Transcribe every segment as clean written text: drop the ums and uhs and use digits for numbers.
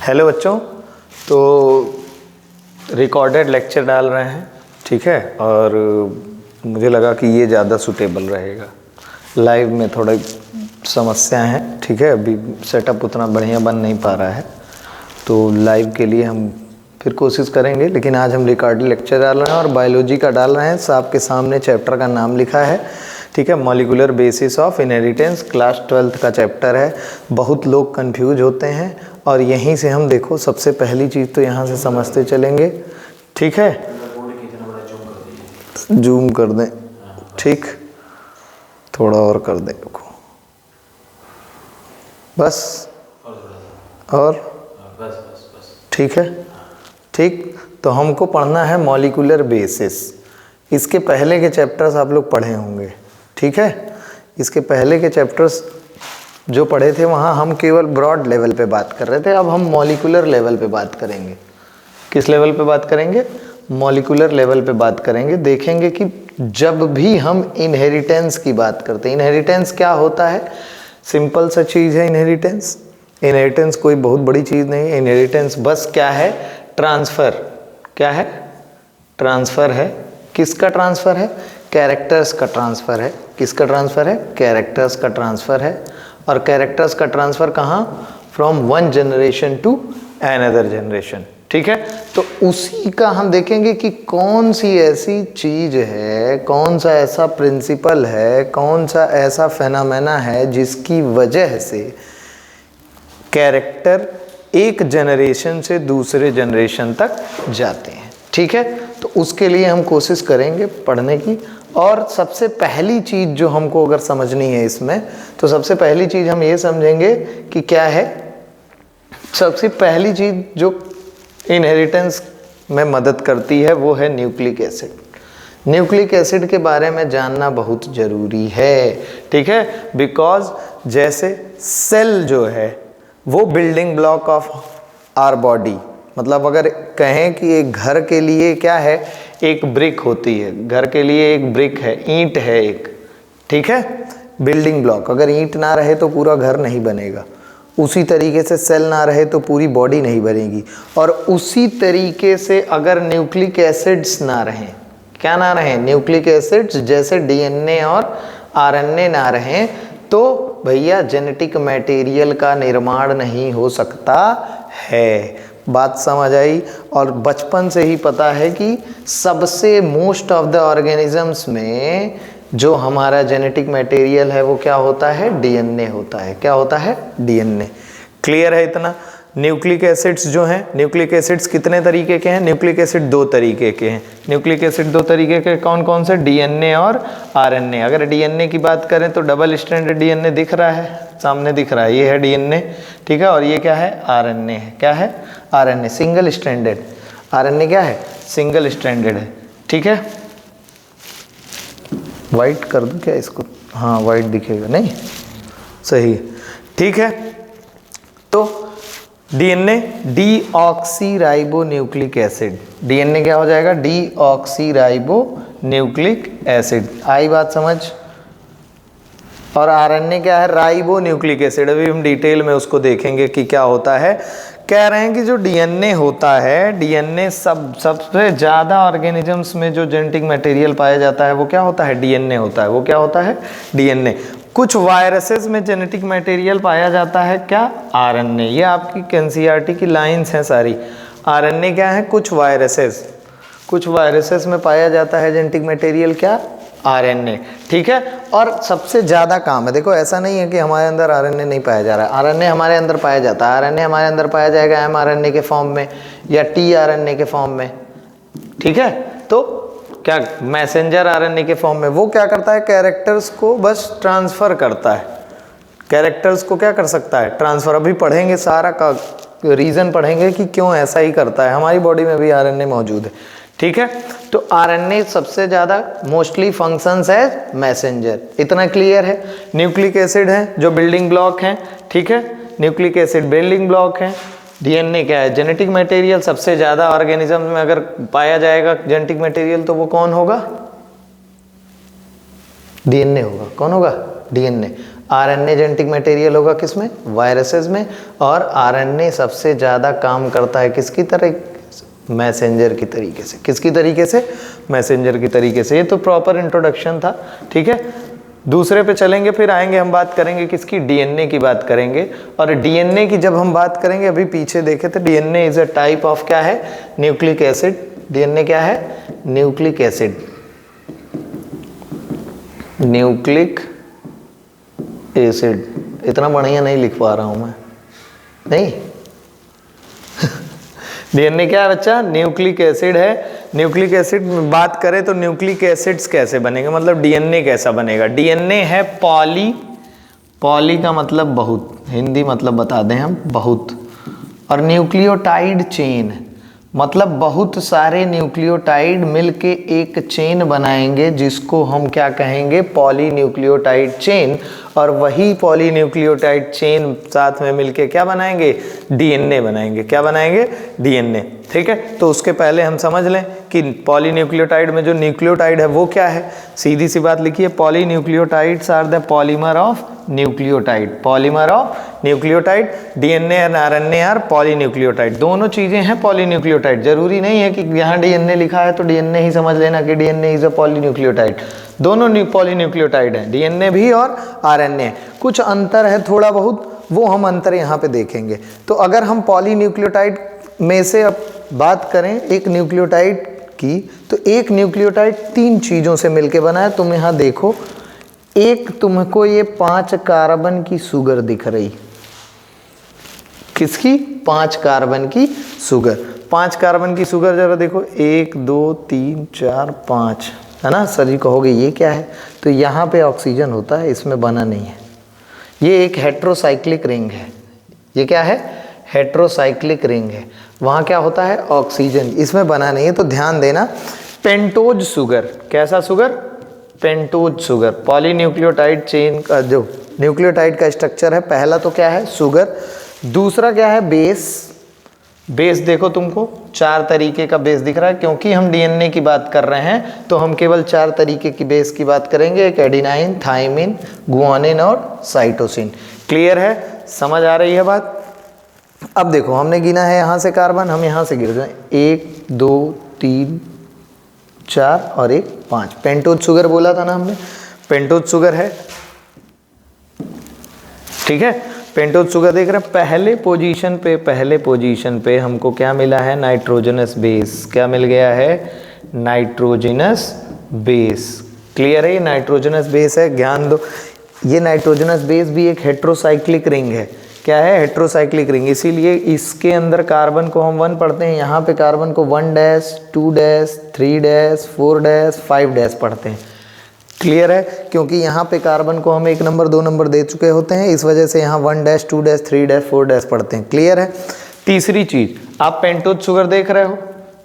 Hello बच्चों, तो recorded lecture डाल रहे हैं, ठीक है। और मुझे लगा कि ये ज़्यादा सूटेबल रहेगा। लाइव में थोड़ा समस्या है, ठीक है। अभी सेटअप उतना बढ़िया बन नहीं पा रहा है, तो लाइव के लिए हम फिर कोशिश करेंगे। लेकिन आज हम रिकॉर्डेड लेक्चर डाल रहे हैं और बायोलॉजी का डाल रहे हैं। आपके सामने चैप्टर का नाम लिखा है, ठीक है, molecular basis of inheritance, class 12th का चैप्टर है। बहुत लोग कंफ्यूज होते हैं और यहीं से हम देखो सबसे पहली चीज़ तो यहाँ से समझते चलेंगे, ठीक है। जूम कर दें, ठीक, थोड़ा और कर दें, बस, और ठीक है, ठीक। तो हमको पढ़ना है मॉलिक्यूलर बेसिस। इसके पहले के चैप्टर्स आप लोग पढ़े होंगे, ठीक है। इसके पहले के चैप्टर्स जो पढ़े थे वहाँ हम केवल ब्रॉड लेवल पे बात कर रहे थे। अब हम मॉलिक्यूलर लेवल पे बात करेंगे। किस लेवल पे बात करेंगे? मॉलिक्यूलर लेवल पे बात करेंगे। देखेंगे कि जब भी हम इनहेरिटेंस की बात करते हैं, इनहेरिटेंस क्या होता है? सिंपल सा चीज़ है इनहेरिटेंस। इनहेरिटेंस कोई बहुत बड़ी चीज़ नहीं है। इनहेरिटेंस बस क्या है? ट्रांसफ़र। क्या है? ट्रांसफ़र है। किसका ट्रांसफ़र है? कैरेक्टर्स का ट्रांसफ़र है। किसका ट्रांसफ़र है? कैरेक्टर्स का ट्रांसफ़र है। और कैरेक्टर्स का ट्रांसफ़र कहाँ? From one generation to another generation, ठीक है। तो उसी का हम देखेंगे कि कौन सी ऐसी चीज़ है, कौन सा ऐसा प्रिंसिपल है, कौन सा ऐसा फेनोमेना है जिसकी वजह से कैरेक्टर एक जनरेशन से दूसरे जनरेशन तक जाते हैं, ठीक है। तो उसके लिए हम कोशिश करेंगे पढ़ने की। और सबसे पहली चीज़ जो हमको अगर समझनी है इसमें, तो सबसे पहली चीज़ हम ये समझेंगे कि क्या है। सबसे पहली चीज़ जो इनहेरिटेंस में मदद करती है वो है न्यूक्लिक एसिड। न्यूक्लिक एसिड के बारे में जानना बहुत ज़रूरी है, ठीक है। बिकॉज जैसे सेल जो है वो building block of our body, मतलब अगर कहें कि एक घर के लिए क्या है, एक ब्रिक होती है। घर के लिए एक ब्रिक है, ईंट है एक, ठीक है, बिल्डिंग ब्लॉक। अगर ईंट ना रहे तो पूरा घर नहीं बनेगा। उसी तरीके से सेल ना रहे तो पूरी बॉडी नहीं बनेगी। और उसी तरीके से अगर न्यूक्लिक एसिड्स ना रहें, क्या ना रहें? न्यूक्लिक एसिड्स जैसे डीएनए और आरएनए ना रहें तो भैया जेनेटिक मटेरियल का निर्माण नहीं हो सकता है। बात समझ आई? और बचपन से ही पता है कि सबसे मोस्ट ऑफ द ऑर्गेनिजम्स में जो हमारा जेनेटिक मटेरियल है वो क्या होता है? डीएनए होता है। क्या होता है? डीएनए। क्लियर है इतना? न्यूक्लिक एसिड्स जो हैं, न्यूक्लिक एसिड्स कितने तरीके के हैं? न्यूक्लिक एसिड दो तरीके के हैं। न्यूक्लिक एसिड दो तरीके के कौन कौन से? डीएनए और आरएनए। अगर डीएनए की बात करें तो डबल स्ट्रैंडेड डीएनए दिख रहा है, सामने दिख रहा है, ये है डीएनए, ठीक है। और ये क्या है? आरएनए है। क्या है? RNA, single stranded. आरएनए क्या है? सिंगल स्ट्रैंडेड है, ठीक है। वाइट कर दूं क्या इसको? हाँ, वाइट दिखेगा, नहीं सही, ठीक है। तो DNA deoxy ribonucleic acid. DNA क्या हो जाएगा? Deoxy ribonucleic acid. आई बात समझ? और आरएनए क्या है? Ribonucleic acid. अभी हम डिटेल में उसको देखेंगे कि क्या होता है। कह रहे हैं कि जो डीएनए होता है, डीएनए सबसे ज़्यादा ऑर्गेनिजम्स में जो जेनेटिक मटेरियल पाया जाता है वो क्या होता है? डीएनए होता है। वो क्या होता है? डीएनए। कुछ वायरसेस में जेनेटिक मटेरियल पाया जाता है, क्या? आरएनए। ये आपकी एनसीईआरटी की लाइंस हैं सारी। आरएनए क्या है? कुछ वायरसेस में पाया जाता है जेनेटिक मटेरियल, क्या? आरएनए, ठीक है। और सबसे ज़्यादा काम है, देखो ऐसा नहीं है कि हमारे अंदर आरएनए नहीं पाया जा रहा है। आरएनए हमारे अंदर पाया जाता है। आरएनए हमारे अंदर पाया जाएगा एमआरएनए के फॉर्म में या टीआरएनए के फॉर्म में, ठीक है। तो क्या मैसेंजर आरएनए के फॉर्म में वो क्या करता है? कैरेक्टर्स को बस ट्रांसफ़र करता है। कैरेक्टर्स को क्या कर सकता है? ट्रांसफ़र। अभी पढ़ेंगे सारा का रीज़न पढ़ेंगे कि क्यों ऐसा ही करता है। हमारी बॉडी में भी आरएनए मौजूद है, ठीक है। तो आरएनए सबसे ज़्यादा मोस्टली फंक्शंस है मैसेंजर। इतना क्लियर है? न्यूक्लिक एसिड है जो बिल्डिंग ब्लॉक हैं, ठीक है। न्यूक्लिक एसिड बिल्डिंग ब्लॉक है। डीएनए क्या है? Genetic material. सबसे ज़्यादा ऑर्गेनिज्म में अगर पाया जाएगा जेनेटिक मटेरियल तो वो कौन होगा? डीएनए होगा। कौन होगा? डीएनए। आरएनए जेनेटिक मटेरियल होगा किसमें, वायरसेस में, और आरएनए सबसे ज़्यादा काम करता है किसकी तरह, मैसेंजर की तरीके से। किसकी तरीके से, मैसेंजर की तरीके से। ये तो प्रॉपर इंट्रोडक्शन था, ठीक है। दूसरे पे चलेंगे, फिर आएंगे हम बात करेंगे किसकी, डीएनए की बात करेंगे। और डीएनए की जब हम बात करेंगे, अभी पीछे देखे थे, DNA is a type of क्या है, न्यूक्लिक एसिड। डीएनए क्या है, न्यूक्लिक एसिड, न्यूक्लिक एसिड। इतना बढ़िया नहीं लिख पा रहा हूं मैं, नहीं डीएनए क्या है बच्चा, न्यूक्लिक एसिड है। न्यूक्लिक एसिड में बात करें तो न्यूक्लिक एसिड्स कैसे बनेंगे, मतलब डीएनए कैसा बनेगा। डीएनए है पॉली, पॉली का मतलब बहुत, हिंदी मतलब बता दें हम, बहुत, और न्यूक्लियोटाइड चेन मतलब बहुत सारे न्यूक्लियोटाइड मिलके एक चेन बनाएंगे जिसको हम क्या कहेंगे, पॉलीन्यूक्लियोटाइड चेन। और वही पॉलीन्यूक्लियोटाइड चेन साथ में मिलके क्या बनाएंगे, डीएनए बनाएंगे। क्या बनाएंगे, डीएनए, ठीक है। तो उसके पहले हम समझ लें कि पॉलीन्यूक्लियोटाइड में जो न्यूक्लियोटाइड है वो क्या है। सीधी सी बात लिखिए, polynucleotides are the polymer of nucleotide, polymer of nucleotide. DNA and RNA are polynucleotide, दोनों चीजें हैं पॉलीन्यूक्लियोटाइड। जरूरी नहीं है कि यहाँ डीएनए लिखा है तो डीएनए ही समझ लेना कि डीएनए इज अ पॉलीन्यूक्लियोटाइड। दोनों पॉलीन्यूक्लियोटाइड हैं, डीएनए भी और आरएनए। कुछ अंतर है थोड़ा बहुत, वो हम अंतर यहाँ पे देखेंगे। तो अगर हम पॉलीन्यूक्लियोटाइड में से अब बात करें एक न्यूक्लियोटाइड की, तो एक न्यूक्लियोटाइड 3 चीजों से मिलके बना है। तुम यहाँ देखो, एक तुमको ये 5 कार्बन की शुगर दिख रही, किसकी, 5 कार्बन की शुगर। 5 कार्बन की शुगर जरा देखो, 1 2 3 4 5, है ना। सर जी कहोगे ये क्या है, तो यहाँ पे ऑक्सीजन होता है, इसमें बना नहीं है। ये एक हेट्रोसाइक्लिक रिंग है। ये क्या है, हेट्रोसाइक्लिक रिंग है। वहाँ क्या होता है, ऑक्सीजन, इसमें बना नहीं है। तो ध्यान देना, पेंटोज शुगर, कैसा sugar, pentose sugar. Polynucleotide chain का जो न्यूक्लियोटाइड का स्ट्रक्चर है, पहला तो क्या है, शुगर। दूसरा क्या है, बेस। बेस देखो तुमको 4 तरीके का बेस दिख रहा है, क्योंकि हम डीएनए की बात कर रहे हैं तो हम केवल 4 तरीके की बेस की बात करेंगे, एक एडिनाइन, थाइमिन, गुआनिन और साइटोसिन। क्लियर है, समझ आ रही है बात। अब देखो हमने गिना है यहाँ से कार्बन, हम यहाँ से गिर जाए, 1 2 3 4 और 1 5। पेंटोज शुगर बोला था ना हमने, पेंटोज शुगर है, ठीक है। पेंटोज शुगर देख रहे हैं, पहले पोजीशन पे हमको क्या मिला है, नाइट्रोजनस बेस। क्या मिल गया है, नाइट्रोजनस बेस। क्लियर है, ये नाइट्रोजनस बेस है, ध्यान दो। ये नाइट्रोजनस बेस भी एक हेट्रोसाइक्लिक रिंग है। क्या है, हेट्रोसाइक्लिक रिंग। इसीलिए इसके अंदर कार्बन को हम 1 पढ़ते हैं, यहाँ पे कार्बन को 1 dash 2 dash 3 dash 4 dash 5 dash पढ़ते हैं। क्लियर है, क्योंकि यहाँ पे कार्बन को हम 1 नंबर 2 नंबर दे चुके होते हैं, इस वजह से यहाँ 1 डैश 2 डैश 3 डैश 4 डैश पढ़ते हैं। क्लियर है। तीसरी चीज, आप पेंटोज शुगर देख रहे हो,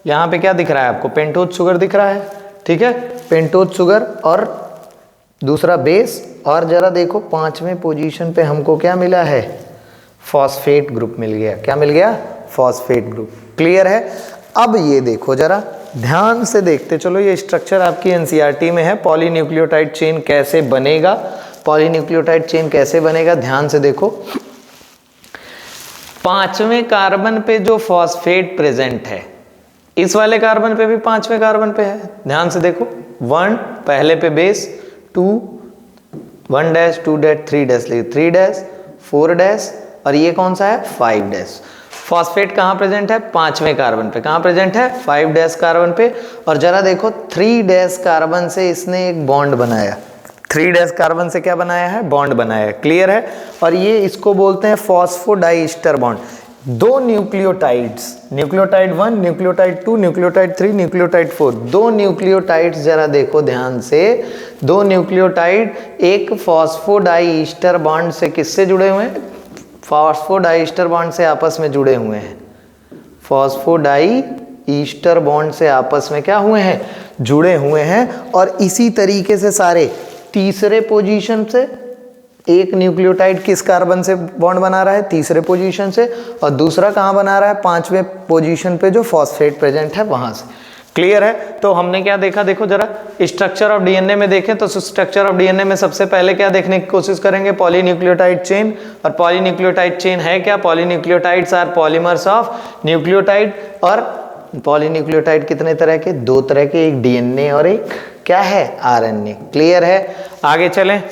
यहाँ पे क्या दिख रहा है आपको, पेंटोज शुगर दिख रहा है, ठीक है। पेंटोज शुगर और दूसरा बेस, और जरा देखो 5वें पोजीशन पे हमको क्या मिला है, फॉस्फेट ग्रुप मिल गया। क्या मिल गया, फॉस्फेट ग्रुप। क्लियर है। अब ये देखो जरा ध्यान से देखते चलो, ये स्ट्रक्चर आपकी एनसीईआरटी में है, पॉलीन्यूक्लियोटाइड चेन कैसे बनेगा, पॉलीन्यूक्लियोटाइड चेन कैसे बनेगा, ध्यान से देखो। 5वें कार्बन पे जो फॉस्फेट प्रेजेंट है, इस वाले कार्बन पे भी 5वें कार्बन पे है, ध्यान से देखो। 1 पहले पे base, 2 1 dash 2 dash 3 dash 3 dash 4 dash, और ये कौन सा है, 5 डैश। फॉस्फेट कहाँ प्रेजेंट है, 5वें कार्बन पे। कहाँ प्रेजेंट है, 5 डैश कार्बन पे। और जरा देखो 3 डैश कार्बन से इसने एक बॉन्ड बनाया, 3 डैश कार्बन से क्या बनाया है, बॉन्ड बनाया है। क्लियर है। और ये इसको बोलते हैं phosphodiester bond. 2 nucleotides, nucleotide 1, nucleotide 2, nucleotide 3, nucleotide 4, 2 nucleotides जरा देखो ध्यान से। 2 न्यूक्लियोटाइड एक फॉस्फोडाइस्टर बॉन्ड से किससे जुड़े हुए हैं, फॉस्फोडाइस्टर बॉन्ड से आपस में जुड़े हुए हैं। फॉस्फोडाइस्टर बॉन्ड से आपस में क्या हुए हैं, जुड़े हुए हैं। और इसी तरीके से सारे तीसरे पोजीशन से एक न्यूक्लियोटाइड किस कार्बन से बॉन्ड बना रहा है, तीसरे पोजीशन से, और दूसरा कहाँ बना रहा है, 5वें पोजीशन पे जो फॉस्फेट प्रेजेंट है वहां से। क्लियर है। तो हमने क्या देखा, देखो जरा स्ट्रक्चर ऑफ डीएनए में देखें तो स्ट्रक्चर ऑफ डीएनए में सबसे पहले क्या देखने की कोशिश करेंगे, पॉलीन्यूक्लियोटाइड चेन। और पॉलीन्यूक्लियोटाइड चेन है क्या, polynucleotides are polymers of nucleotide. और पॉलीन्यूक्लियोटाइड कितने तरह के, दो तरह के, एक डीएनए और एक क्या है, आरएनए। क्लियर है। आगे चलें,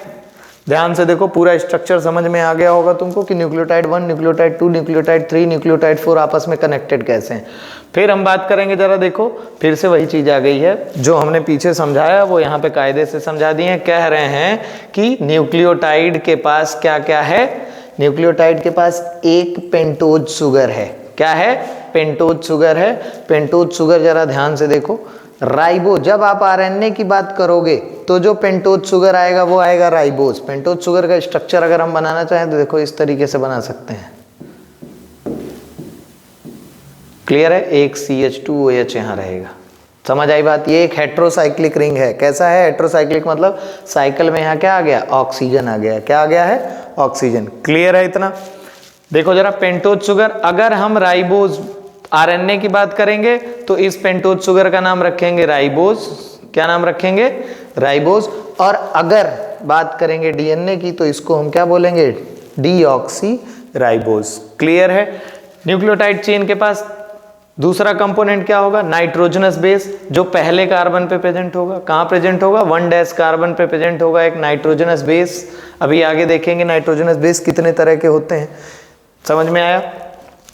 ध्यान से देखो, पूरा स्ट्रक्चर समझ में आ गया होगा तुमको कि न्यूक्लियोटाइड 1, न्यूक्लियोटाइड 2, न्यूक्लियोटाइड 3, न्यूक्लियोटाइड 4 आपस में कनेक्टेड कैसे हैं। फिर हम बात करेंगे, जरा देखो फिर से वही चीज आ गई है जो हमने पीछे समझाया, वो यहाँ पे कायदे से समझा दिए हैं। कह रहे हैं कि न्यूक्लियोटाइड के पास क्या क्या है, न्यूक्लियोटाइड के पास एक पेंटोज शुगर है। क्या है, पेंटोज शुगर है। पेंटोज शुगर जरा ध्यान से देखो, राइबो, जब आप आरएनए की बात करोगे तो जो पेंटोज शुगर आएगा वो आएगा राइबोज। पेंटोज शुगर का स्ट्रक्चर अगर हम बनाना चाहें तो देखो इस तरीके से बना सकते हैं। क्लियर है, एक CH2OH यहाँ रहेगा। समझ आई बात। ये एक हेट्रोसाइक्लिक रिंग है। कैसा है, हेट्रोसाइक्लिक मतलब साइकिल में यहाँ क्या आ गया, ऑक्सीजन आ गया। क्या आ गया है, ऑक्सीजन। क्लियर है इतना। देखो जरा पेंटोज शुगर, अगर हम राइबोज आरएनए की बात करेंगे तो इस पेंटोज शुगर का नाम रखेंगे राइबोज। क्या नाम रखेंगे, राइबोज। और अगर बात करेंगे डीएनए की तो इसको हम क्या बोलेंगे, डीऑक्सी राइबोज। क्लियर है। न्यूक्लियोटाइड चेन के पास दूसरा कंपोनेंट क्या होगा, नाइट्रोजनस बेस, जो पहले कार्बन पे प्रेजेंट होगा। कहाँ प्रेजेंट होगा, 1' कार्बन पे प्रेजेंट होगा एक नाइट्रोजनस बेस। अभी आगे देखेंगे नाइट्रोजनस बेस कितने तरह के होते हैं, समझ में आया।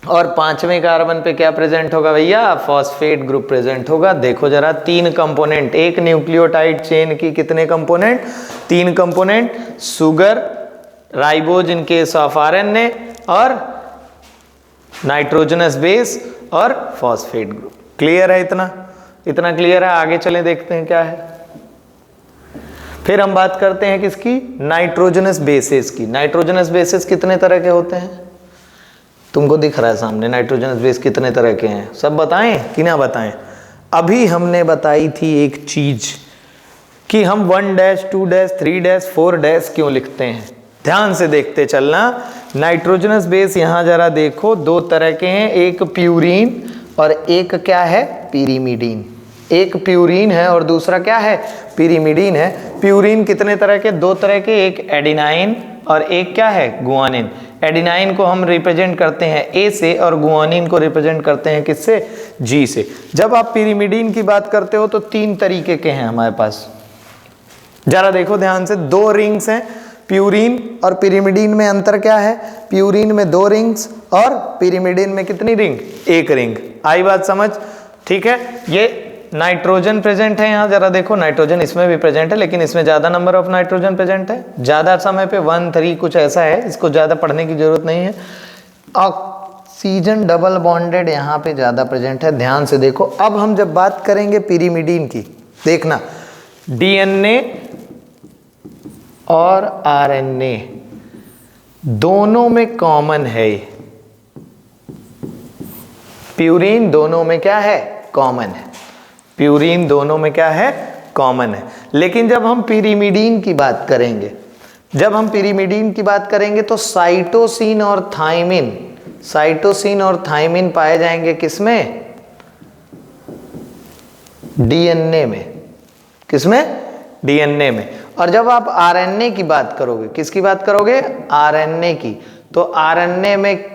और 5वें कार्बन पे क्या प्रेजेंट होगा भैया, फॉस्फेट ग्रुप प्रेजेंट होगा। देखो जरा 3 कंपोनेंट, एक न्यूक्लियोटाइड चेन की कितने component, 3 component, sugar, ribose in case of RNA, और नाइट्रोजनस बेस और फॉस्फेट ग्रुप। क्लियर है इतना, इतना क्लियर है। आगे चलें, देखते हैं क्या है। फिर हम बात करते हैं किसकी, नाइट्रोजनस बेसेस की। नाइट्रोजनस बेसेस कितने तरह के होते हैं, तुमको दिख रहा है सामने नाइट्रोजनस बेस कितने तरह के हैं, सब बताएं कि ना बताएं। अभी हमने बताई थी एक चीज कि हम 1', 2', 3', 4' क्यों लिखते हैं। ध्यान से देखते चलना। नाइट्रोजनस बेस यहाँ जरा देखो, 2 तरह के हैं, एक प्यूरीन और एक क्या है, पिरिमिडीन। एक प्यूरीन है और दूसरा क्या है, पिरिमिडीन है। प्यूरीन कितने तरह के, 2 तरह के, एक एडिनाइन और एक क्या है, गुआनिन। एडिनाइन को हम रिप्रेजेंट करते हैं ए से और गुआनिन को रिप्रेजेंट करते हैं किससे, जी से। जब आप पिरिमिडीन की बात करते हो तो 3 तरीके के हैं हमारे पास। जरा देखो ध्यान से, 2 रिंग्स हैं, प्यूरीन और पिरिमिडीन में अंतर क्या है, प्यूरीन में 2 रिंग्स और पिरिमिडीन में कितनी रिंग, 1 रिंग। आई बात समझ, ठीक है। ये नाइट्रोजन प्रेजेंट है यहाँ, जरा देखो नाइट्रोजन इसमें भी प्रेजेंट है, लेकिन इसमें ज्यादा नंबर ऑफ नाइट्रोजन प्रेजेंट है, ज्यादा समय पे 1, 3 कुछ ऐसा है, इसको ज्यादा पढ़ने की जरूरत नहीं है। ऑक्सीजन डबल बॉन्डेड यहाँ पे ज्यादा प्रेजेंट है, ध्यान से देखो। अब हम जब बात करेंगे पिरिमिडीन की, देखना डीएनए और आरएनए दोनों में कॉमन है, प्यूरीन दोनों में क्या है, कॉमन है। प्यूरीन दोनों में क्या है, कॉमन है। लेकिन जब हम पिरिमिडीन की बात करेंगे, जब हम पिरिमिडीन की बात करेंगे तो साइटोसिन और थाइमिन, साइटोसिन और थाइमिन पाए जाएंगे किसमें, डीएनए में। किसमें, डीएनए में। और जब आप आरएनए की बात करोगे, किसकी बात करोगे, आरएनए की, तो आरएनए में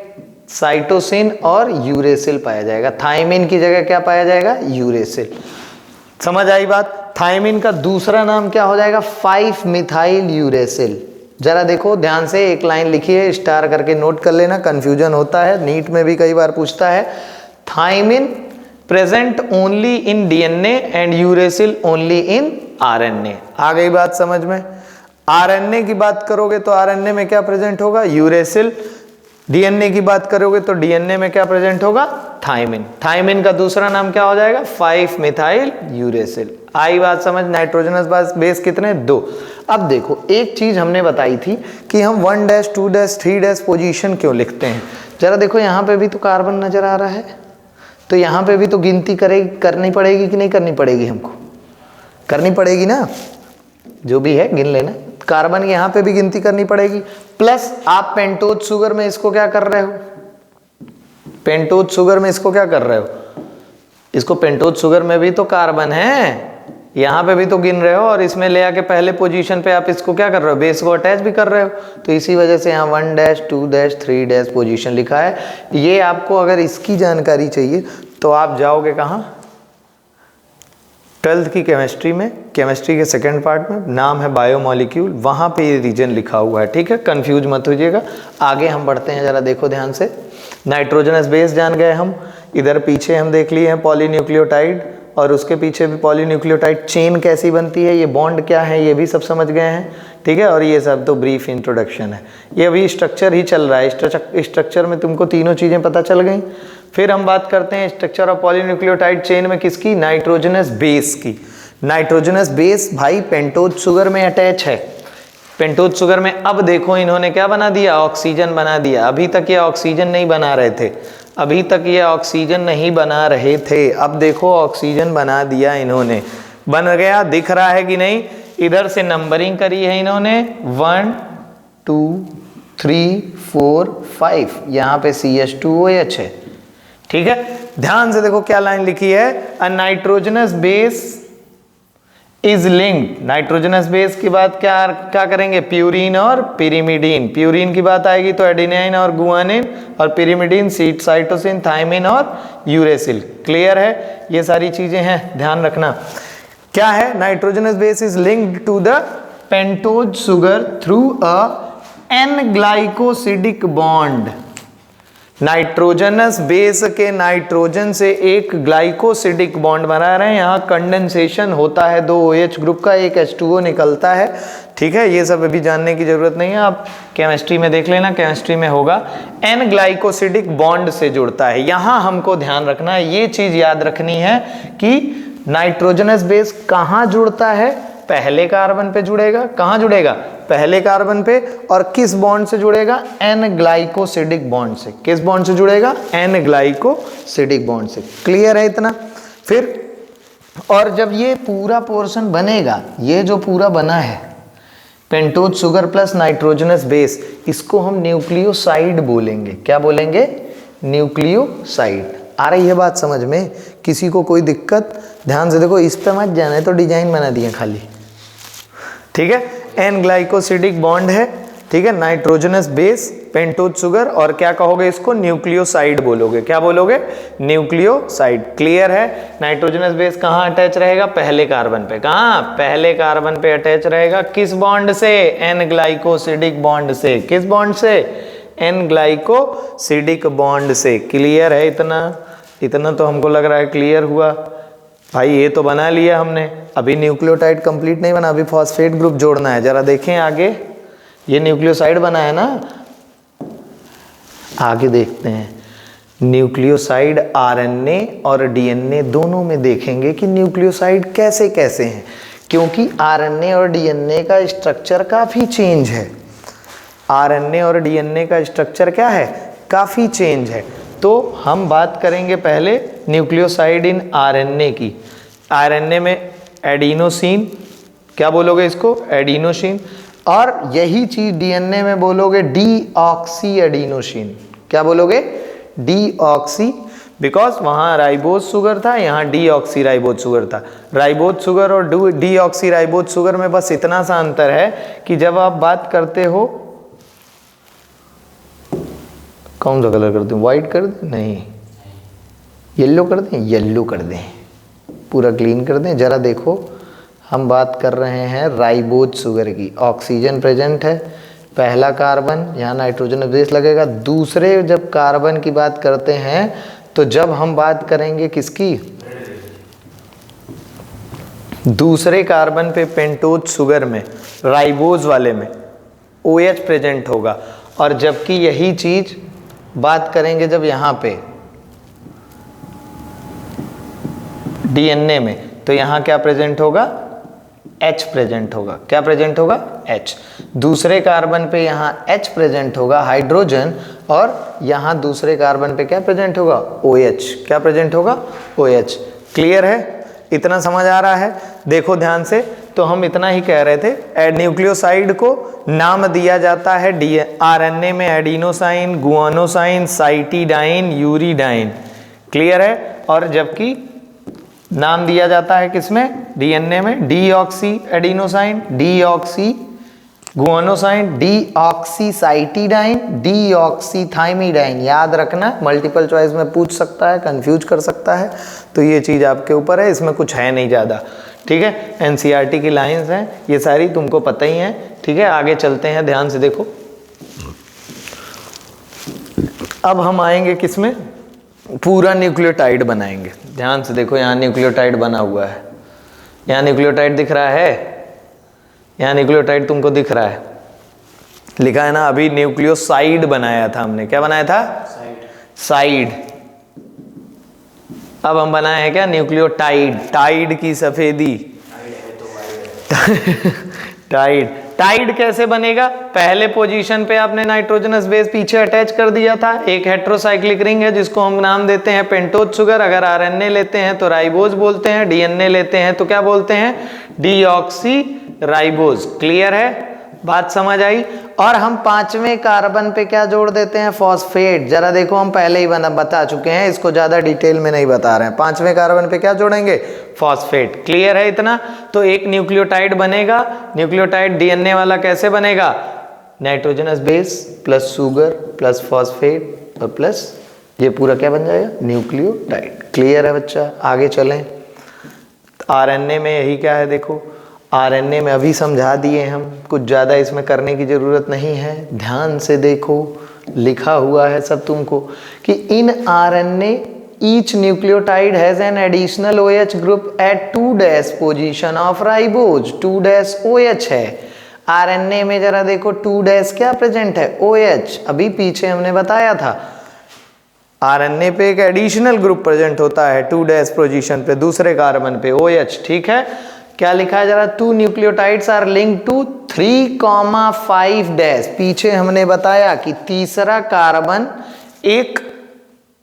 साइटोसिन और यूरेसिल पाया जाएगा। थाइमिन की जगह क्या पाया जाएगा, यूरेसिल। समझ आई बात। थाइमिन का दूसरा नाम क्या हो जाएगा, 5-मिथाइल यूरेसिल। जरा देखो ध्यान से, एक लाइन लिखी है, स्टार करके नोट कर लेना, कंफ्यूजन होता है, नीट में भी कई बार पूछता है। Thymine present only in DNA and uracil only in RNA. आ गई बात समझ में। आरएनए की बात करोगे तो आरएनए में क्या प्रेजेंट होगा, यूरेसिल। डीएनए की बात करोगे तो डीएनए में क्या प्रेजेंट होगा, थाइमिन। थाइमिन का दूसरा नाम क्या हो जाएगा, 5-मिथाइल यूरेसिल। आई बात समझ। नाइट्रोजनस बेस कितने, 2। अब देखो एक चीज हमने बताई थी कि हम 1', 2', 3' पोजीशन क्यों लिखते हैं। जरा देखो यहाँ पे भी तो कार्बन नजर आ रहा है, तो यहाँ पे भी तो गिनती करनी पड़ेगी कि नहीं करनी पड़ेगी, हमको करनी पड़ेगी ना, जो भी है गिन लेना। कार्बन की यहाँ पे भी गिनती करनी पड़ेगी। प्लस आप पेंटोज शुगर में इसको क्या कर रहे हो, पेंटोज शुगर में इसको क्या कर रहे हो, इसको पेंटोज शुगर में भी तो कार्बन है, यहाँ पे भी तो गिन रहे हो, और इसमें ले आके पहले पोजीशन पे आप इसको क्या कर रहे हो, बेस को अटैच भी कर रहे हो, तो इसी वजह से यहाँ 1 2 3 पोजीशन लिखा है। ये आपको अगर इसकी जानकारी चाहिए तो आप जाओगे कहाँ, 12th की केमिस्ट्री में, केमिस्ट्री के सेकंड पार्ट में, नाम है बायोमोलिक्यूल, वहाँ पे ये रीजन लिखा हुआ है, ठीक है, कंफ्यूज मत होइएगा। आगे हम बढ़ते हैं, जरा देखो ध्यान से। नाइट्रोजनस बेस जान गए हम, इधर पीछे हम देख लिए हैं पॉलीन्यूक्लियोटाइड, और उसके पीछे भी पॉलीन्यूक्लियोटाइड चेन कैसी बनती है, ये बॉन्ड क्या है, ये भी सब समझ गए हैं, ठीक है। और ये सब तो ब्रीफ इंट्रोडक्शन है, ये अभी स्ट्रक्चर ही चल रहा है, स्ट्रक्चर में तुमको तीनों चीज़ें पता चल गई। फिर हम बात करते हैं स्ट्रक्चर ऑफ पॉलीन्यूक्लियोटाइड चेन में, किसकी, नाइट्रोजनस बेस की। नाइट्रोजनस बेस भाई पेंटोज शुगर में अटैच है, पेंटोज शुगर में। अब देखो इन्होंने क्या बना दिया, ऑक्सीजन बना दिया। अभी तक ये ऑक्सीजन नहीं बना रहे थे, अभी तक ये ऑक्सीजन नहीं बना रहे थे, अब देखो ऑक्सीजन बना दिया इन्होंने, बन गया, दिख रहा है कि नहीं। इधर से नंबरिंग करी है इन्होंने 1 2 3 4 5, यहाँ पे CH2OH है, ठीक है। ध्यान से देखो क्या लाइन लिखी है, a nitrogenous base is linked. Nitrogenous base की बात क्या करेंगे, प्यूरीन और पिरिमिडीन। प्यूरीन की बात आएगी तो एडिनाइन और गुआनिन, और पिरिमिडीन साइटोसिन, थायमिन और यूरेसिल। क्लियर है, ये सारी चीजें हैं, ध्यान रखना। क्या है, nitrogenous base is linked to the pentose sugar through a an glycosidic bond. Nitrogenous base के नाइट्रोजन से एक ग्लाइकोसिडिक बॉन्ड बना रहे हैं, यहाँ कंडेंसेशन होता है 2 OH ग्रुप का, एक H2O निकलता है, ठीक है। ये सब अभी जानने की जरूरत नहीं है, आप केमिस्ट्री में देख लेना, केमिस्ट्री में होगा। एन ग्लाइकोसिडिक बॉन्ड से जुड़ता है, यहाँ हमको ध्यान रखना है, ये चीज याद रखनी है कि नाइट्रोजनस बेस कहाँ जुड़ता है, पहले कार्बन पे जुड़ेगा, कहाँ जुड़ेगा, पहले कार्बन पे, और किस बॉन्ड से जुड़ेगा, एन ग्लाइकोसिडिक बॉन्ड से। किस बॉन्ड से जुड़ेगा, एन ग्लाइकोसिडिक बॉन्ड से। क्लियर है इतना। फिर और जब ये पूरा पोर्शन बनेगा, ये जो पूरा बना है pentose sugar plus nitrogenous base, इसको हम न्यूक्लियोसाइड बोलेंगे। क्या बोलेंगे, न्यूक्लियोसाइड। आ रही है बात समझ में, किसी को कोई दिक्कत, ध्यान से देखो, इस पे मत जाना है तो डिजाइन बना दिए खाली, ठीक है। एन ग्लाइकोसिडिक बॉन्ड है, ठीक है, नाइट्रोजनस बेस, पेंटोज शुगर, और क्या कहोगे इसको, न्यूक्लियोसाइड बोलोगे। क्या बोलोगे, न्यूक्लियोसाइड। क्लियर है। नाइट्रोजनस बेस कहाँ अटैच रहेगा, पहले कार्बन पे। कहाँ, पहले कार्बन पे अटैच रहेगा, किस बॉन्ड से, एन ग्लाइकोसिडिक बॉन्ड से। किस बॉन्ड से, एन ग्लाइकोसिडिक बॉन्ड से। क्लियर है इतना, इतना तो हमको लग रहा है क्लियर हुआ भाई। ये तो बना लिया हमने, अभी न्यूक्लियोटाइड कंप्लीट नहीं बना, अभी फॉस्फेट ग्रुप जोड़ना है। जरा देखें आगे, ये न्यूक्लियोसाइड बना है ना, आगे देखते हैं। न्यूक्लियोसाइड आरएनए और डीएनए दोनों में देखेंगे कि न्यूक्लियोसाइड कैसे कैसे हैं, क्योंकि आरएनए और डीएनए का स्ट्रक्चर काफ़ी चेंज है। आरएनए और डीएनए का स्ट्रक्चर क्या है, काफ़ी चेंज है। तो हम बात करेंगे पहले न्यूक्लियोसाइड इन आरएनए की। आरएनए में एडिनोसिन, क्या बोलोगे इसको, एडिनोसिन। और यही चीज डीएनए में बोलोगे डीऑक्सी एडिनोसिन। क्या बोलोगे, डीऑक्सी, बिकॉज वहां राइबोज शुगर था, यहाँ डीऑक्सी राइबोज शुगर था। राइबोज शुगर और डीऑक्सी राइबोज शुगर में बस इतना सा अंतर है कि जब आप बात करते हो, कौन सा कलर करते हैं, व्हाइट कर दें, नहीं येलो कर दें, येलो कर दें, पूरा क्लीन कर दें। जरा देखो, हम बात कर रहे हैं राइबोज शुगर की। ऑक्सीजन प्रेजेंट है, पहला कार्बन, यहाँ नाइट्रोजन बेस लगेगा। दूसरे जब कार्बन की बात करते हैं तो जब हम बात करेंगे किसकी, दूसरे कार्बन पे पेंटोज शुगर में, राइबोज वाले में OH प्रेजेंट होगा। और जबकि यही चीज बात करेंगे जब यहाँ पे डीएनए में, तो यहाँ क्या प्रेजेंट होगा, H प्रेजेंट होगा। क्या प्रेजेंट होगा, H। दूसरे कार्बन पे यहाँ H प्रेजेंट होगा, हाइड्रोजन, और यहाँ दूसरे कार्बन पे क्या प्रेजेंट होगा, OH। क्या प्रेजेंट होगा, OH। क्लियर है, इतना समझ आ रहा है। देखो ध्यान से, तो हम इतना ही कह रहे थे, न्यूक्लियोसाइड को नाम दिया जाता है आरएनए में एडिनोसाइन, गुआनोसाइन, साइटिडाइन, यूरिडाइन। क्लियर है। और जबकि नाम दिया जाता है किसमें, डीएनए में, डीऑक्सी एडिनोसाइन, डीऑक्सी गुआनोसाइन, डीऑक्सीसाइटिडाइन, डीऑक्सीथाइमिडाइन। याद रखना, मल्टीपल चॉइस में पूछ सकता है, कंफ्यूज कर सकता है, तो ये चीज़ आपके ऊपर है, इसमें कुछ है नहीं ज़्यादा। ठीक है, एनसीईआरटी की लाइंस हैं ये सारी, तुमको पता ही है। ठीक है, आगे चलते हैं, ध्यान से देखो। अब हम आएंगे किसमें, पूरा न्यूक्लियोटाइड बनाएंगे। ध्यान से देखो, यहाँ न्यूक्लियोटाइड बना हुआ है, यहाँ न्यूक्लियोटाइड दिख रहा है, यहाँ न्यूक्लियोटाइड तुमको दिख रहा है, लिखा है ना। अभी न्यूक्लियोसाइड बनाया था हमने, क्या बनाया था, साइड। अब हम बनाए हैं क्या, न्यूक्लियोटाइड, टाइड की सफेदी, टाइड। टाइड कैसे बनेगा, पहले पोजीशन पे आपने नाइट्रोजनस बेस पीछे अटैच कर दिया था, एक हेट्रोसाइक्लिक रिंग है जिसको हम नाम देते हैं पेंटोज शुगर। अगर आरएनए लेते हैं तो राइबोज बोलते हैं, डीएनए लेते हैं तो क्या बोलते हैं, डीऑक्सी राइबोज। क्लियर है, बात समझ आई। और हम पांचवें कार्बन पे क्या जोड़ देते हैं, फॉस्फेट। जरा देखो, हम पहले ही बता चुके हैं, इसको ज्यादा डिटेल में नहीं बता रहे हैं। पांचवें कार्बन पे क्या जोड़ेंगे, फॉस्फेट। क्लियर है इतना। तो एक न्यूक्लियोटाइड बनेगा। न्यूक्लियोटाइड डीएनए वाला कैसे बनेगा, nitrogenous base plus sugar plus phosphate और प्लस ये पूरा क्या बन जाएगा, न्यूक्लियोटाइड। क्लियर है बच्चा, आगे चलें। आरएनए में यही क्या है, देखो आरएनए में अभी समझा दिए हम, कुछ ज़्यादा इसमें करने की ज़रूरत नहीं है। ध्यान से देखो, लिखा हुआ है सब तुमको कि in RNA each nucleotide has an additional OH group at 2' position of ribose. 2' OH है आरएनए में। जरा देखो 2' क्या प्रेजेंट है, OH। अभी पीछे हमने बताया था आरएनए पे एक एडिशनल ग्रुप प्रेजेंट होता है 2' पोजीशन पे, दूसरे कार्बन पे OH। ठीक है, क्या लिखा है जरा, 2 न्यूक्लियोटाइड्स आर लिंक्ड टू 3,5'। पीछे हमने बताया कि तीसरा कार्बन एक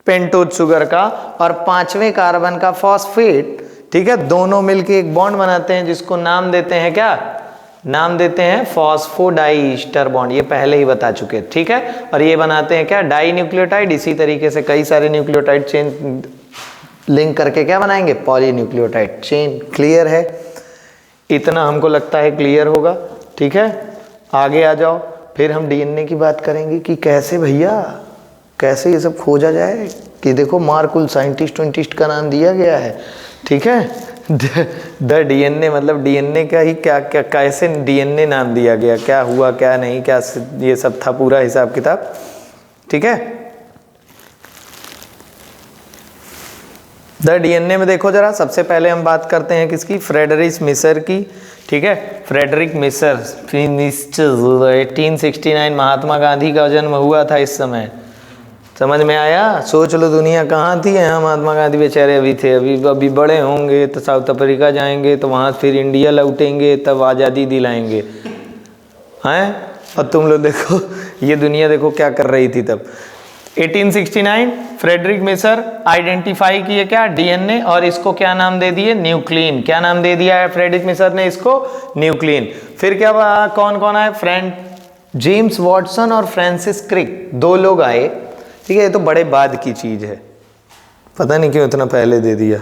पेंटोज शुगर का और पांचवें कार्बन का फॉस्फेट, ठीक है, दोनों मिलके एक बॉन्ड बनाते हैं जिसको नाम देते हैं क्या, नाम देते हैं फॉस्फोडाइस्टर बॉन्ड। ये पहले ही बता चुके, ठीक है। और ये बनाते हैं क्या, डाई न्यूक्लियोटाइड। इसी तरीके से कई सारे न्यूक्लियोटाइड चेन लिंक करके क्या बनाएंगे, पॉलीन्यूक्लियोटाइड चेन। क्लियर है, इतना हमको लगता है क्लियर होगा। ठीक है, आगे आ जाओ। फिर हम डीएनए की बात करेंगे कि कैसे भैया, कैसे ये सब खोजा जाए। कि देखो मार्कुल साइंटिस्ट का नाम दिया गया है। ठीक है, द डीएनए मतलब डीएनए का ही क्या क्या, कैसे डीएनए नाम दिया गया, क्या हुआ क्या नहीं, क्या ये सब था पूरा हिसाब किताब। ठीक है, द डीएनए में देखो जरा, सबसे पहले हम बात करते हैं किसकी, फ्रेडरिक मिसर की। ठीक है, फ्रेडरिक मिसर 1869 महात्मा गांधी का जन्म हुआ था इस समय। समझ में आया, सोच लो दुनिया कहाँ थी, यहाँ महात्मा गांधी बेचारे अभी थे। अभी बड़े होंगे तो साउथ अफ्रीका जाएंगे, तो वहाँ फिर इंडिया लौटेंगे, तब आज़ादी दिलाएंगे हैं। और तुम लोग देखो ये दुनिया देखो क्या कर रही थी तब। 1869 फ्रेडरिक मिसर आइडेंटिफाई किए क्या, डीएनए, और इसको क्या नाम दे दिए, न्यूक्लिन। क्या नाम दे दिया है फ्रेडरिक मिसर ने इसको, न्यूक्लिन। फिर क्या कौन कौन आए, जेम्स वॉटसन और फ्रांसिस क्रिक, दो लोग आए। ठीक है, ये तो बड़े बाद की चीज है, पता नहीं क्यों इतना पहले दे दिया।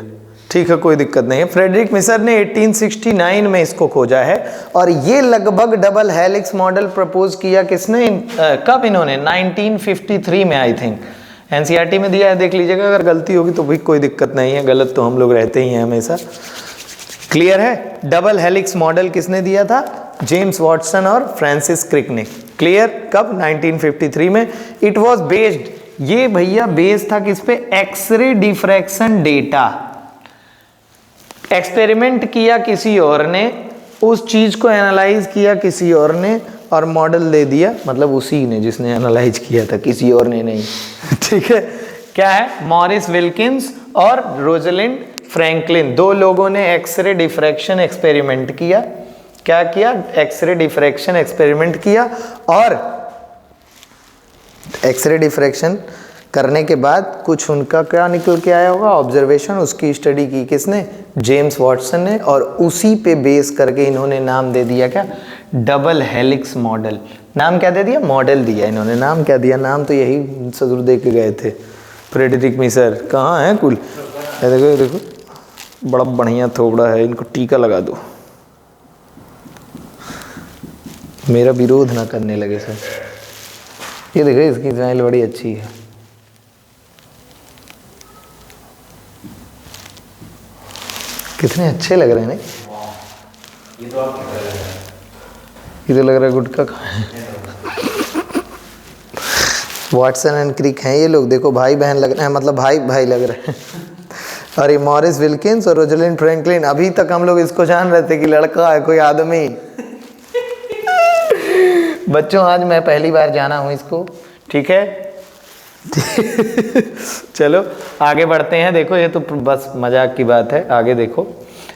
ठीक है, कोई दिक्कत नहीं है। फ्रेडरिक मिसर ने 1869 में इसको खोजा है। और ये लगभग डबल हेलिक्स मॉडल प्रपोज किया किसने, कब इन्होंने, 1953 में आई थिंक। एनसीईआरटी में दिया है, देख लीजिएगा, अगर गलती होगी तो भी कोई दिक्कत नहीं है, गलत तो हम लोग रहते ही हैं हमेशा। क्लियर है, डबल हेलिक्स मॉडल किसने दिया था, जेम्स वॉटसन और फ्रांसिस क्रिक ने। क्लियर, कब, 1953 में। इट वॉज बेस्ड, ये भैया बेस्ड था किस पे, एक्सरे डिफ्रैक्शन डेटा। एक्सपेरिमेंट किया किसी और ने, उस चीज को एनालाइज किया किसी और ने, और मॉडल दे दिया, मतलब उसी ने जिसने एनालाइज किया था, किसी और ने नहीं। ठीक है, क्या है, मॉरिस विल्किंस और रोजलिंड फ्रैंकलिन, दो लोगों ने एक्सरे डिफ्रैक्शन एक्सपेरिमेंट किया। क्या किया, एक्सरे डिफ्रैक्शन एक्सपेरिमेंट किया, और एक्सरे डिफ्रैक्शन करने के बाद कुछ उनका क्या निकल के आया होगा, ऑब्जर्वेशन, उसकी स्टडी की किसने, जेम्स वॉटसन ने। और उसी पे बेस करके इन्होंने नाम दे दिया क्या, डबल हेलिक्स मॉडल। नाम क्या दे दिया, मॉडल दिया इन्होंने, नाम क्या दिया, नाम तो यही सदुर दे के गए थे। फ्रेडरिक मिसर कहाँ है कुल, देखो देखो, बड़ा बढ़िया थोबड़ा है, इनको टीका लगा दो, मेरा विरोध ना करने लगे सर। ये देखो इसकी स्माइल बड़ी अच्छी है। कितने अच्छे लग रहे हैं नहीं? ये तो लग रहा है गुटखा खाए। वाटसन एंड क्रिक हैं ये लोग, देखो भाई बहन लग रहे हैं, मतलब भाई भाई लग रहे हैं। और ये मॉरिस विल्किंस और रोजलिंड फ्रैंकलिन, अभी तक हम लोग इसको जान रहे थे कि लड़का है कोई आदमी। बच्चों आज मैं पहली बार जाना हूँ इसको, ठीक है। चलो आगे बढ़ते हैं। देखो ये तो बस मजाक की बात है, आगे देखो।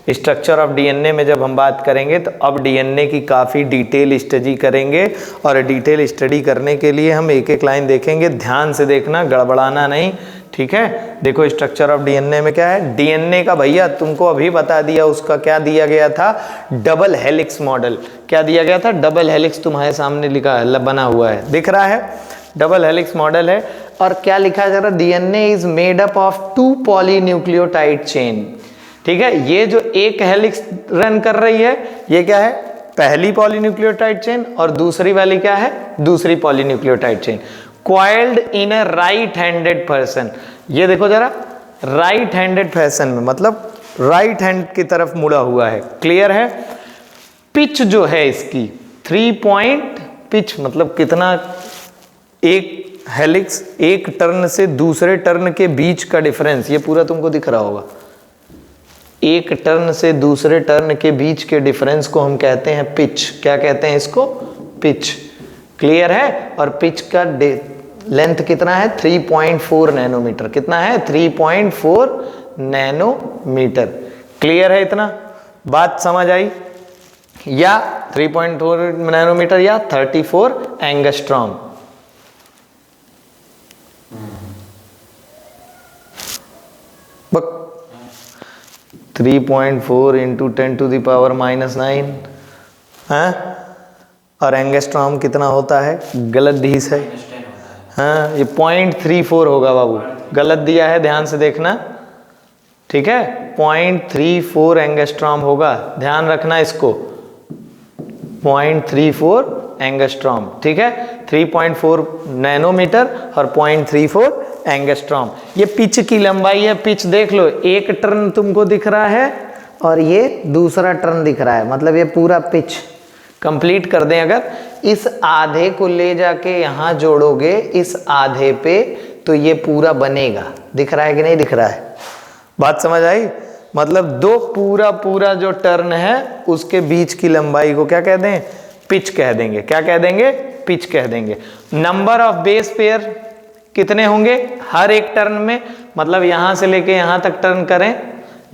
स्ट्रक्चर ऑफ डीएनए में जब हम बात करेंगे तो अब डीएनए की काफ़ी डिटेल स्टडी करेंगे, और डिटेल स्टडी करने के लिए हम एक एक लाइन देखेंगे, ध्यान से देखना, गड़बड़ाना नहीं, ठीक है। देखो स्ट्रक्चर ऑफ डीएनए में क्या है, डीएनए का भैया तुमको अभी बता दिया, उसका क्या दिया गया था, डबल हेलिक्स मॉडल। क्या दिया गया था, डबल हेलिक्स, तुम्हारे सामने लिखा है, बना हुआ है, दिख रहा है, डबल हेलिक्स मॉडल है। और क्या लिखा है जरा, DNA is made up of 2 polynucleotide chain, ठीक है। ये जो एक हेलिक्स रन कर रही है, ये क्या है, पहली पॉलीन्यूक्लियोटाइड चेन, और दूसरी वाली क्या है, दूसरी polynucleotide chain, coiled in a right handed person. ये देखो जरा, राइट हैंडेड फैशन में, मतलब राइट हैंड की तरफ मुड़ा हुआ है, क्लियर है। पिच जो है इसकी 3 पॉइंट पिच, मतलब कितना, एक हेलिक्स एक टर्न से दूसरे टर्न के बीच का डिफरेंस, ये पूरा तुमको दिख रहा होगा, एक टर्न से दूसरे टर्न के बीच के डिफरेंस को हम कहते हैं पिच। क्या कहते हैं इसको, पिच, क्लियर है। और पिच का लेंथ कितना है, 3.4 नैनोमीटर, कितना है, 3.4 नैनोमीटर, क्लियर है। इतना बात समझ आई, या 3.4 नैनोमीटर या 34 एंगस्ट्रॉम। बक 3.4 इंटू 10⁻⁹ हाँ, और एंगस्ट्रॉम कितना होता है, गलत ढीस है, हाँ, ये 0.34 होगा बाबू, गलत दिया है, ध्यान से देखना, ठीक है। 0.34 एंगस्ट्रॉम होगा, ध्यान रखना इसको, 0.34 एंगस्ट्रॉम, ठीक है। 3.4 नैनोमीटर और 0.34 एंगस्ट्रॉम। ये पिच की लंबाई है, पिच देख लो, एक टर्न तुमको दिख रहा है और ये दूसरा टर्न दिख रहा है, मतलब ये पूरा पिच कंप्लीट कर दें। अगर इस आधे को ले जाके यहाँ जोड़ोगे इस आधे पे, तो ये पूरा बनेगा, दिख रहा है कि नहीं दिख रहा है, बात समझ आई। मतलब दो पूरा जो टर्न है उसके बीच की लंबाई को क्या कह दें, पिच कह देंगे, क्या कह देंगे, पिच कह देंगे। नंबर ऑफ बेस पेयर कितने होंगे हर एक टर्न में, मतलब यहां से लेके यहां तक टर्न करें,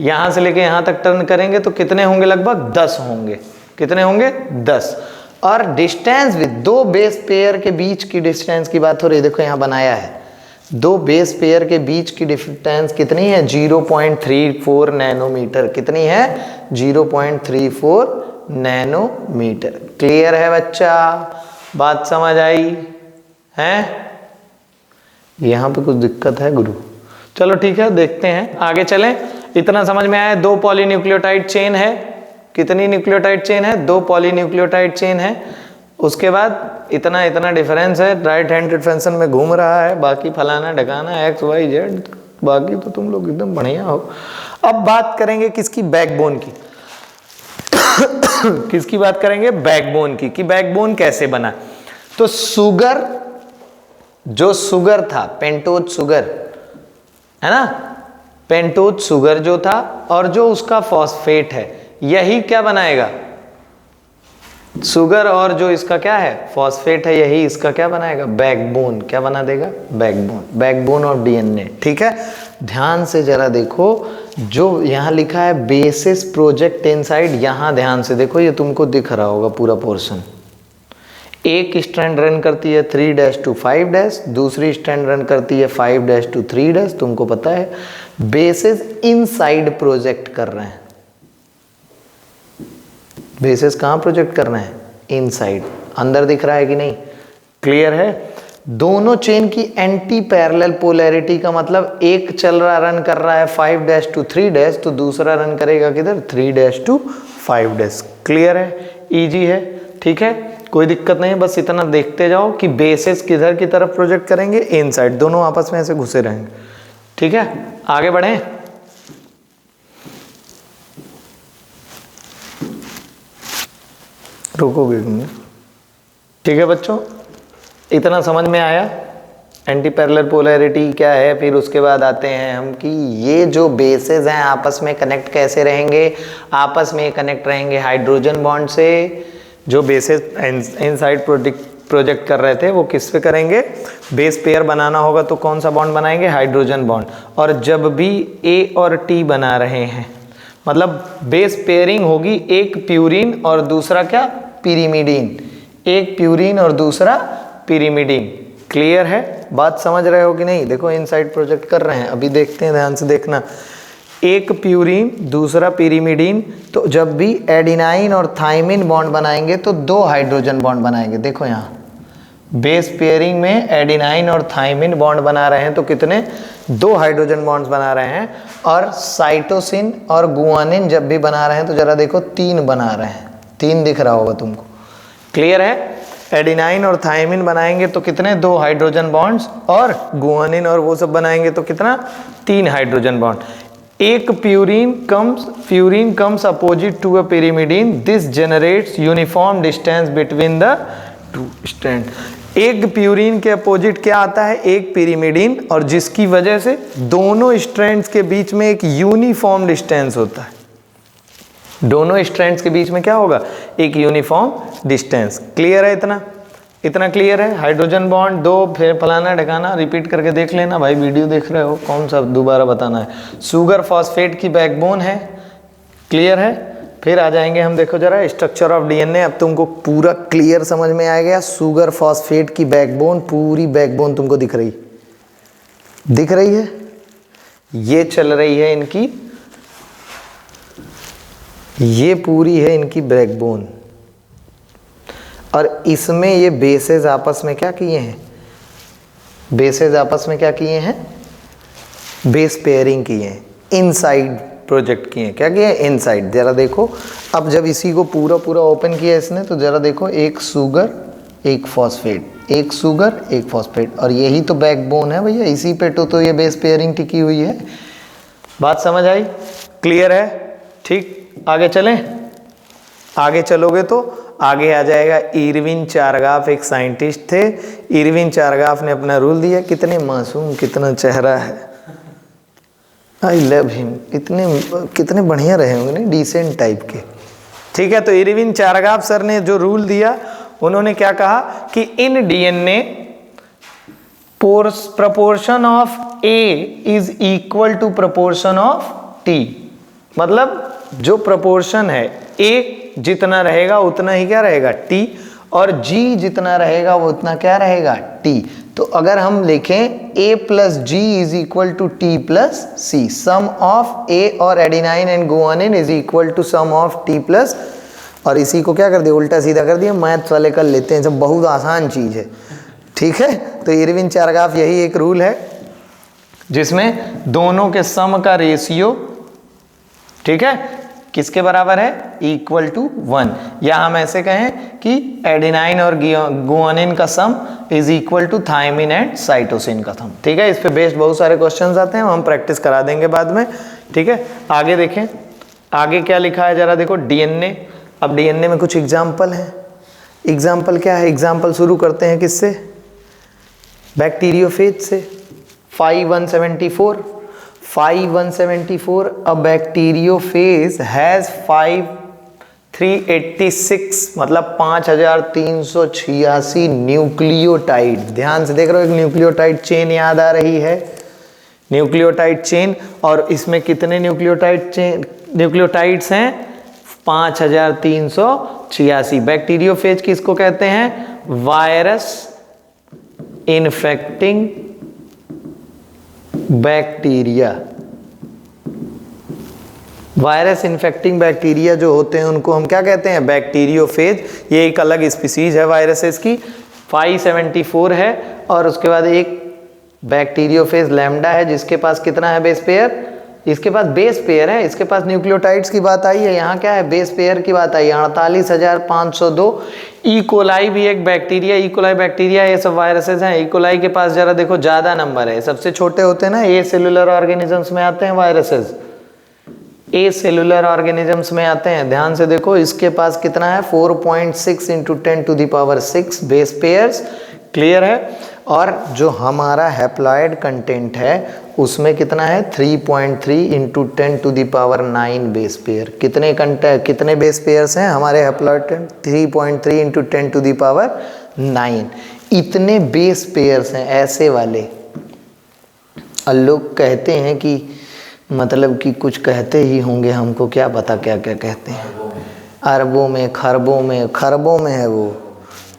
यहां से लेके यहां तक टर्न करेंगे तो कितने होंगे, लगभग 10 होंगे, कितने होंगे, 10। और डिस्टेंस विद दो बेस पेयर के बीच की डिस्टेंस की बात हो रही है, देखो यहां बनाया है, दो बेस पेयर के बीच की डिस्टेंस कितनी है, 0.34 नैनोमीटर, कितनी है, 0.34 नैनोमीटर, क्लियर है बच्चा, बात समझ आई है। यहाँ पे कुछ दिक्कत है गुरु, चलो ठीक है देखते हैं, आगे चलें। इतना समझ में आया, 2 पॉलीन्यूक्लियोटाइड चेन है, कितनी न्यूक्लियोटाइड चेन है, 2 पॉलीन्यूक्लियोटाइड चेन है। उसके बाद इतना डिफरेंस है, राइट हैंडेड फंक्शन में घूम रहा है, बाकी फलाना ढकाना XYZ, बाकी तो तुम लोग एकदम बढ़िया हो। अब बात करेंगे किसकी, बैकबोन की। किसकी बात करेंगे, बैकबोन की, कि बैकबोन कैसे बना। तो शुगर, जो शुगर था, पेंटोज शुगर है ना, पेंटोज शुगर जो था, और जो उसका फॉस्फेट है, यही क्या बनाएगा, शुगर, और जो इसका क्या है, फॉस्फेट है, यही इसका क्या बनाएगा, बैकबोन, क्या बना देगा, बैकबोन, बैकबोन ऑफ डीएनए, ठीक है। ध्यान से जरा देखो, जो यहाँ लिखा है बेसिस प्रोजेक्ट इनसाइड, यहाँ ध्यान से देखो, ये तुमको दिख रहा होगा पूरा पोर्शन। एक स्ट्रैंड रन करती है 3' to 5', दूसरी स्ट्रैंड रन करती है 5' to 3', तुमको पता है। बेसिस इनसाइड प्रोजेक्ट कर रहे हैं, बेसिस कहाँ प्रोजेक्ट कर रहे हैं, इनसाइड, अंदर दिख रहा है कि नहीं, क्लियर है। दोनों चेन की एंटी पैरेलल पोलैरिटी का मतलब एक चल रहा रन कर रहा है 5' to 3' तो दूसरा रन करेगा किधर 3' to 5'। क्लियर है, इजी है, ठीक है, कोई दिक्कत नहीं है। बस इतना देखते जाओ कि बेसिस किधर की तरफ प्रोजेक्ट करेंगे, इनसाइड, दोनों आपस में ऐसे घुसे रहेंगे। ठीक है, आगे बढ़ें। रुकोगे? ठीक है बच्चों, इतना समझ में आया एंटी पैरेलल पोलैरिटी क्या है। फिर उसके बाद आते हैं हम कि ये जो बेसेस हैं आपस में कनेक्ट कैसे रहेंगे। आपस में कनेक्ट रहेंगे हाइड्रोजन बॉन्ड से। जो बेसेस इनसाइड प्रोजेक्ट कर रहे थे वो किस पे करेंगे, बेस पेयर बनाना होगा तो कौन सा बॉन्ड बनाएंगे, हाइड्रोजन बॉन्ड। और जब भी ए और टी बना रहे हैं मतलब बेस पेयरिंग होगी, एक प्यूरिन और दूसरा क्या, पिरिमिडीन, एक प्यूरिन और दूसरा पिरिमिडीन। क्लियर है, बात समझ रहे हो कि नहीं। देखो इनसाइड प्रोजेक्ट कर रहे हैं, अभी देखते हैं, ध्यान से देखना। एक प्यूरिन दूसरा पिरिमिडीन, तो जब भी एडिनाइन और थाइमिन बॉन्ड बनाएंगे तो दो हाइड्रोजन बॉन्ड बनाएंगे। देखो यहाँ बेस पेयरिंग में एडिनाइन और थाइमिन बॉन्ड बना रहे हैं तो कितने, दो हाइड्रोजन बॉन्ड्स बना रहे हैं। और साइटोसिन और गुआनिन जब भी बना रहे हैं तो जरा देखो 3 बना रहे हैं, 3 दिख रहा होगा तुमको। क्लियर है, एडिनाइन और थाइमिन बनाएंगे तो कितने, 2 हाइड्रोजन बॉन्ड्स, और गुआनिन और वो सब बनाएंगे तो कितना, 3 हाइड्रोजन बॉन्ड। एक purine comes opposite to a pyrimidine, this generates uniform distance between the 2 strand. एक प्यूरिन के अपोजिट क्या आता है, एक पिरिमिडीन, और जिसकी वजह से दोनों स्ट्रैंड्स के बीच में एक यूनिफॉर्म डिस्टेंस होता है। दोनों स्ट्रैंड्स के बीच में क्या होगा, एक यूनिफॉर्म डिस्टेंस। क्लियर है, इतना क्लियर है। हाइड्रोजन बॉन्ड 2, फिर फलाना ढकाना, रिपीट करके देख लेना भाई, वीडियो देख रहे हो, कौन सा दोबारा बताना है। शुगर फॉस्फेट की बैकबोन है, क्लियर है। फिर आ जाएंगे हम, देखो जरा स्ट्रक्चर ऑफ डीएनए, अब तुमको पूरा क्लियर समझ में आ गया। शुगर फॉस्फेट की बैकबोन, पूरी बैकबोन तुमको दिख रही है, ये चल रही है इनकी, ये पूरी है इनकी बैकबोन। और इसमें ये बेसेस आपस में क्या किए हैं, बेसेस आपस में क्या किए हैं, बेस पेयरिंग किए हैं, इनसाइड प्रोजेक्ट किए हैं। क्या किए हैं, इनसाइड। जरा देखो, अब जब इसी को पूरा ओपन किया इसने तो जरा देखो, एक शुगर एक फॉस्फेट, एक शुगर एक फॉस्फेट, और यही तो बैकबोन है भैया, इसी पे तो ये बेस पेयरिंग टिकी हुई है। बात समझ आई, क्लियर है, ठीक। आगे चलें, आगे चलोगे तो आगे आ जाएगा इरविन चारगाफ, एक साइंटिस्ट थे। इरविन चारगाफ ने अपना रूल दिया, कितने मासूम, कितना चेहरा है, आई लव हिम, कितने बढ़िया रहे होंगे ना, डिसेंट टाइप के। ठीक है, तो इरविन चारगाफ सर ने जो रूल दिया, उन्होंने क्या कहा कि in DNA proportion of A is equal to proportion of T. मतलब जो प्रपोर्शन है, ए जितना रहेगा उतना ही क्या रहेगा, टी, और जी जितना रहेगा वो उतना क्या रहेगा, टी। तो अगर हम लिखें a plus G is equal to T plus C, sum of A और adenine and guanine is equal to sum of T plus, और इसी को क्या कर दिया, उल्टा सीधा कर दिया, मैथ्स वाले कर लेते हैं, सब बहुत आसान चीज है। ठीक है, तो इरविन चारगाफ यही एक रूल है जिसमें दोनों के सम का रेशियो, ठीक है, किसके बराबर है, इक्वल टू 1। या हम ऐसे कहें कि एडिनाइन और गुआनिन का sum is equal to thymine and cytosine का सम। ठीक है, इस पे बेस्ड बहुत सारे क्वेश्चंस आते हैं, हम प्रैक्टिस करा देंगे बाद में। ठीक है, आगे देखें, आगे क्या लिखा है जरा देखो, डीएनए। अब डीएनए में कुछ एग्जाम्पल है। एग्जाम्पल क्या है, एग्जाम्पल शुरू करते हैं किससे, बैक्टीरियोफेज से। 5174 a bacteriophage has 5386 मतलब 5386 न्यूक्लियोटाइड। ध्यान से देख रहे हो, एक न्यूक्लियोटाइड चेन याद आ रही है, न्यूक्लियोटाइड चेन। और इसमें कितने न्यूक्लियोटाइड्स हैं, 5386। बैक्टीरियोफेज किसको कहते हैं, virus infecting bacteria. Virus infecting bacteria जो होते हैं उनको हम क्या कहते हैं, बैक्टीरियोफेज। ये एक अलग स्पीसीज है वायरसेस की। 574 है, और उसके बाद एक बैक्टीरियोफेज लैम्डा है जिसके पास कितना है बेस पेयर, इसके पास बेस पेयर है, इसके पास न्यूक्लियोटाइड्स की बात आई है, यहाँ क्या है बेस पेयर की बात आई है 48,502। ई कोलाई भी एक बैक्टीरिया, ई कोलाई बैक्टीरिया, ये सब वायरसेस हैं। ई कोलाई के पास जरा देखो ज़्यादा नंबर है, सबसे छोटे होते हैं ना, ए सेलुलर ऑर्गेनिजम्स में आते हैं वायरसेस, ए सेलुलर ऑर्गेनिजम्स में आते हैं। ध्यान से देखो इसके पास कितना है 4.6 × 10⁶ बेस पेयर्स, क्लियर है। और जो हमारा हैप्लॉइड कंटेंट है उसमें कितना है 3.3 × 10⁹ बेस पेयर। कितने बेस पेयर्स हैं हमारे हैप्लॉइड? 3.3 × 10⁹। इतने बेस पेयर्स हैं ऐसे वाले। और लोग कहते हैं कि मतलब कि कुछ कहते ही होंगे, हमको क्या पता क्या क्या कहते हैं, अरबों में, खरबों में है वो।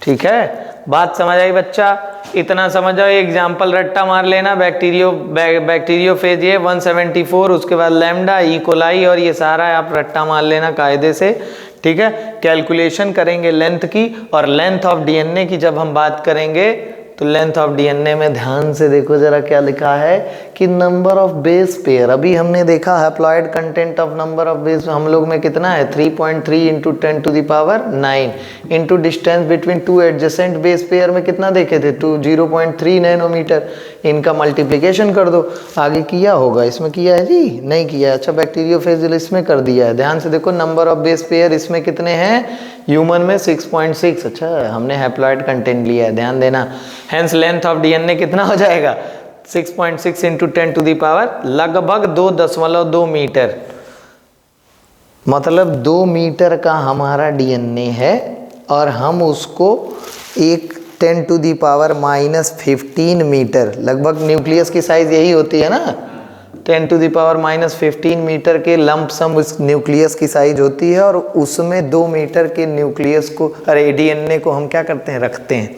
ठीक है, बात समझ आई बच्चा? इतना समझ आओ, एग्जाम्पल रट्टा मार लेना, बैक्टीरियोफेज ये 174, उसके बाद लैम्डा, ई कोलाई, और ये सारा आप रट्टा मार लेना कायदे से। ठीक है, कैलकुलेशन करेंगे लेंथ की, और लेंथ ऑफ डीएनए की जब हम बात करेंगे तो लेंथ ऑफ डीएनए में ध्यान से देखो जरा क्या लिखा है कि नंबर ऑफ बेस पेयर। अभी हमने देखा haploid content of number of base हम लोग में कितना है 3.3 × 10⁹ into distance between two adjacent base pair में कितना देखे थे 0.3 नैनोमीटर। इनका मल्टीप्लिकेशन कर दो। आगे किया होगा, इसमें किया है जी? नहीं किया। अच्छा, बैक्टीरियोफेज इसमें कर दिया है। ध्यान से देखो नंबर ऑफ बेस पेयर इसमें कितने हैं, ह्यूमन में 6.6। अच्छा, हमने हैप्लॉइड कंटेंट लिया है, ध्यान देना। हेंस लेंथ ऑफ डीएनए कितना हो जाएगा 6.6 × 10⁻, लगभग 2.2 मीटर। मतलब 2 मीटर का हमारा डीएनए है, और हम उसको एक 10⁻⁻15 मीटर, लगभग न्यूक्लियस की साइज यही होती है ना, 10⁻⁻15 मीटर के लंप सम उस न्यूक्लियस की साइज होती है, और उसमें 2 मीटर के न्यूक्लियस को, अरे डीएनए को हम क्या करते हैं, रखते हैं।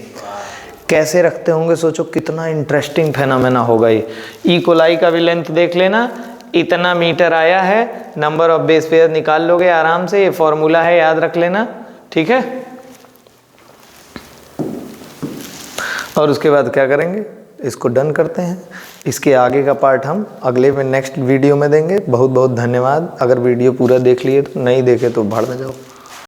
कैसे रखते होंगे सोचो, कितना इंटरेस्टिंग फेनोमेना होगा ये। ई कोलाई का भी लेंथ देख लेना, इतना मीटर आया है, नंबर ऑफ बेस पेयर निकाल लोगे आराम से, ये फॉर्मूला है, याद रख लेना। ठीक है, और उसके बाद क्या करेंगे, इसको डन करते हैं। इसके आगे का पार्ट हम अगले में नेक्स्ट वीडियो में देंगे। बहुत बहुत धन्यवाद। अगर वीडियो पूरा देख लिए तो, नहीं देखे तो भाड़ में जाओ।